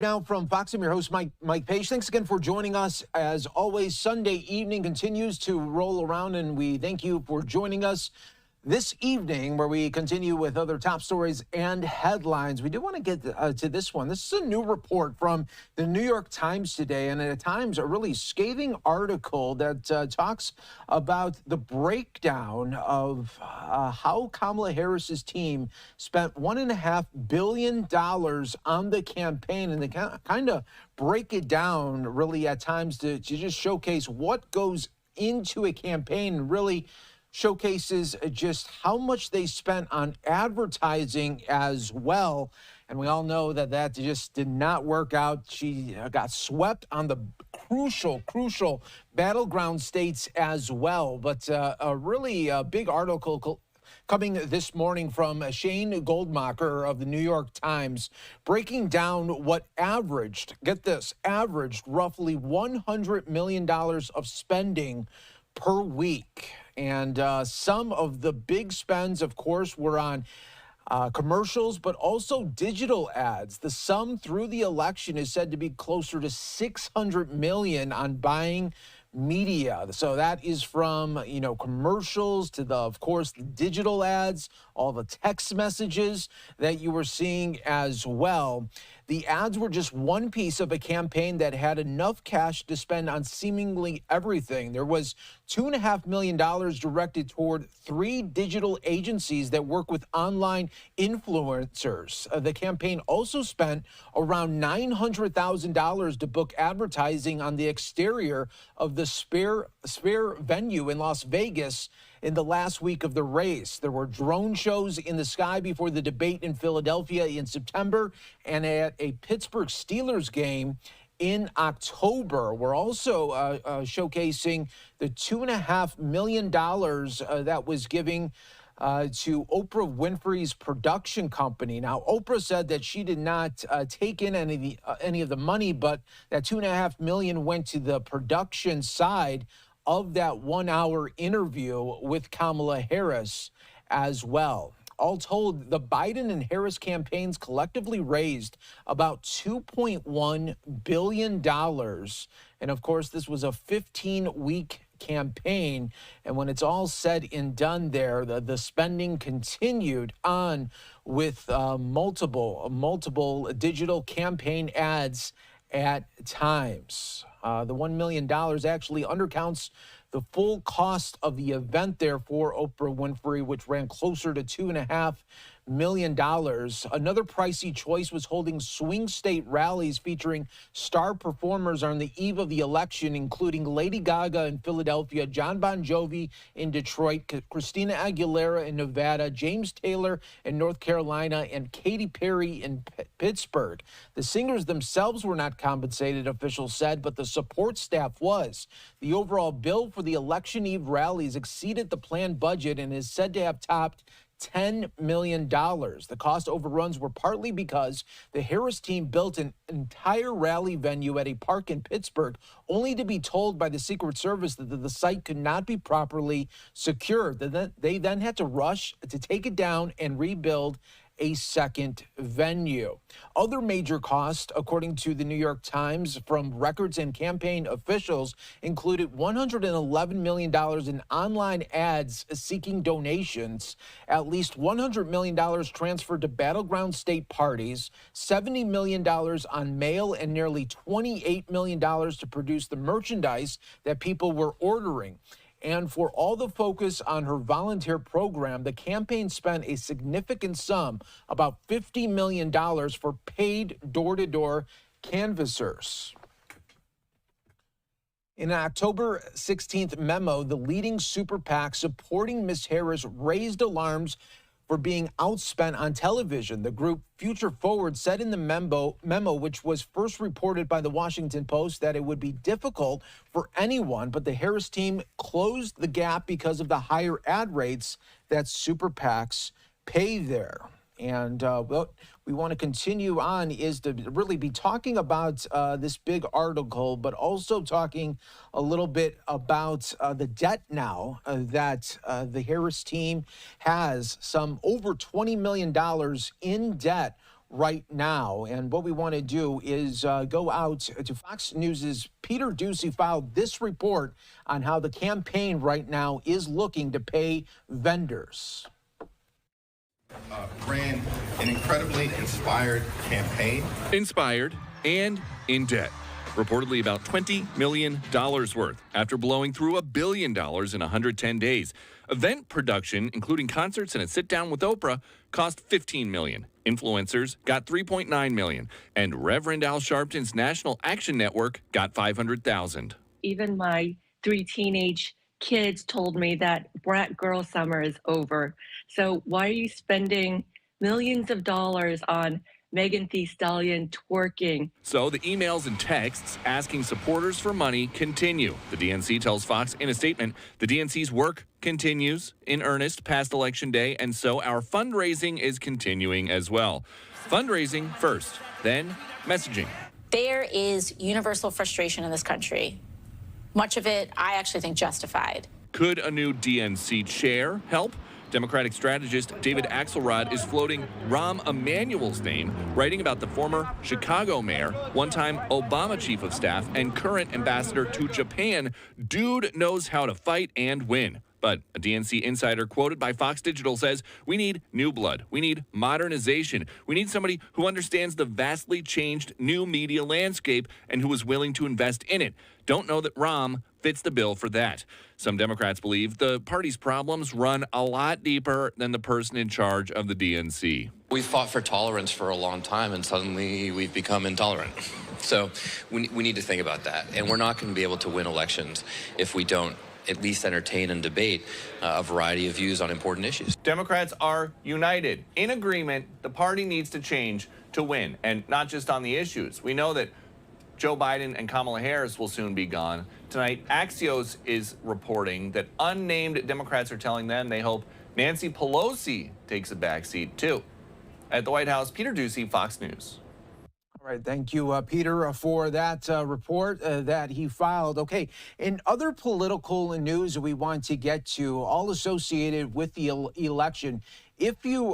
Now from Fox, I'm your host, Mike Page. Thanks again for joining us. As always, Sunday evening continues to roll around, and we thank you for joining us this evening, where we continue with other top stories and headlines. We do want to get to this one. This is a new report from the New York Times today, and at times a really scathing article that talks about the breakdown of how Kamala Harris's team spent $1.5 billion on the campaign, and they kind of break it down really at times to just showcase what goes into a campaign and really showcases just how much they spent on advertising as well. And we all know that that just did not work out. She got swept on the crucial battleground states as well. But a really big article coming this morning from Shane Goldmacher of the New York Times, breaking down what averaged, get this, averaged roughly $100 million of spending per week. And some of the big spends, of course, were on commercials, but also digital ads. The sum through the election is said to be closer to $600 million on buying media. So that is from, commercials to of course, the digital ads, all the text messages that you were seeing as well. The ads were just one piece of a campaign that had enough cash to spend on seemingly everything. There was $2.5 million directed toward 3 digital agencies that work with online influencers. The campaign also spent around $900,000 to book advertising on the exterior of the Sphere venue in Las Vegas in the last week of the race. There were drone shows in the sky before the debate in Philadelphia in September, and at a Pittsburgh Steelers game in October. We're also showcasing the $2.5 million that was giving to Oprah Winfrey's production company. Now, Oprah said that she did not take in any of the money, but that $2.5 million went to the production side of that 1-hour interview with Kamala Harris as well. All told, the Biden and Harris campaigns collectively raised about $2.1 billion. And of course, this was a 15-week campaign. And when it's all said and done there, the spending continued on with multiple digital campaign ads at times. The $1 million actually undercounts the full cost of the event there for Oprah Winfrey, which ran closer to $2.5 million. Another pricey choice was holding swing state rallies featuring star performers on the eve of the election, including Lady Gaga in Philadelphia, John Bon Jovi in Detroit, Christina Aguilera in Nevada, James Taylor in North Carolina, and Katy Perry in Pittsburgh. The singers themselves were not compensated, officials said, but the support staff was. The overall bill for the election eve rallies exceeded the planned budget and is said to have topped $10 million. The cost overruns were partly because the Harris team built an entire rally venue at a park in Pittsburgh, only to be told by the Secret Service that the site could not be properly secured. They then had to rush to take it down and rebuild a second venue. Other major costs, according to the New York Times, from records and campaign officials, included $111 million in online ads seeking donations, at least $100 million transferred to battleground state parties, $70 million on mail, and nearly $28 million to produce the merchandise that people were ordering. And for all the focus on her volunteer program, the campaign spent a significant sum, about $50 million, for paid door-to-door canvassers. In an October 16th memo, the leading super PAC supporting Ms. Harris raised alarms for being outspent on television. The group Future Forward said in the memo, which was first reported by the Washington Post, that it would be difficult for anyone, but the Harris team closed the gap because of the higher ad rates that super PACs pay there. And what we want to continue on is to really be talking about this big article, but also talking a little bit about the debt now that the Harris team has, some over $20 million in debt right now. And what we want to do is go out to Fox News'. Peter Doocy filed this report on how the campaign right now is looking to pay vendors. Ran an incredibly inspired campaign. Inspired and in debt. Reportedly about $20 million worth after blowing through $1 billion in 110 days. Event production, including concerts and a sit-down with Oprah, cost $15 million. Influencers got $3.9 million. And Reverend Al Sharpton's National Action Network got $500,000. Even my 3 teenage kids told me that brat girl summer is over. So why are you spending millions of dollars on Megan Thee Stallion twerking? So the emails and texts asking supporters for money continue. The DNC tells Fox in a statement, the DNC's work continues in earnest past Election Day, and so our fundraising is continuing as well. Fundraising first, then messaging. There is universal frustration in this country. Much of it, I actually think, justified. Could a new DNC chair help? Democratic strategist David Axelrod is floating Rahm Emanuel's name, writing about the former Chicago mayor, one-time Obama chief of staff, and current ambassador to Japan. Dude knows how to fight and win. But a DNC insider quoted by Fox Digital says, we need new blood. We need modernization. We need somebody who understands the vastly changed new media landscape and who is willing to invest in it. Don't know that Rahm fits the bill for that. Some Democrats believe the party's problems run a lot deeper than the person in charge of the DNC. We've fought for tolerance for a long time, and suddenly we've become intolerant. So we need to think about that. And we're not going to be able to win elections if we don't at least entertain and debate a variety of views on important issues. Democrats are united. In agreement, the party needs to change to win, and not just on the issues. We know that Joe Biden and Kamala Harris will soon be gone. Tonight, Axios is reporting that unnamed Democrats are telling them they hope Nancy Pelosi takes a backseat, too. At the White House, Peter Doocy, Fox News. All right, thank you, Peter, for that report that he filed. Okay, in other political news we want to get to, all associated with the election, if you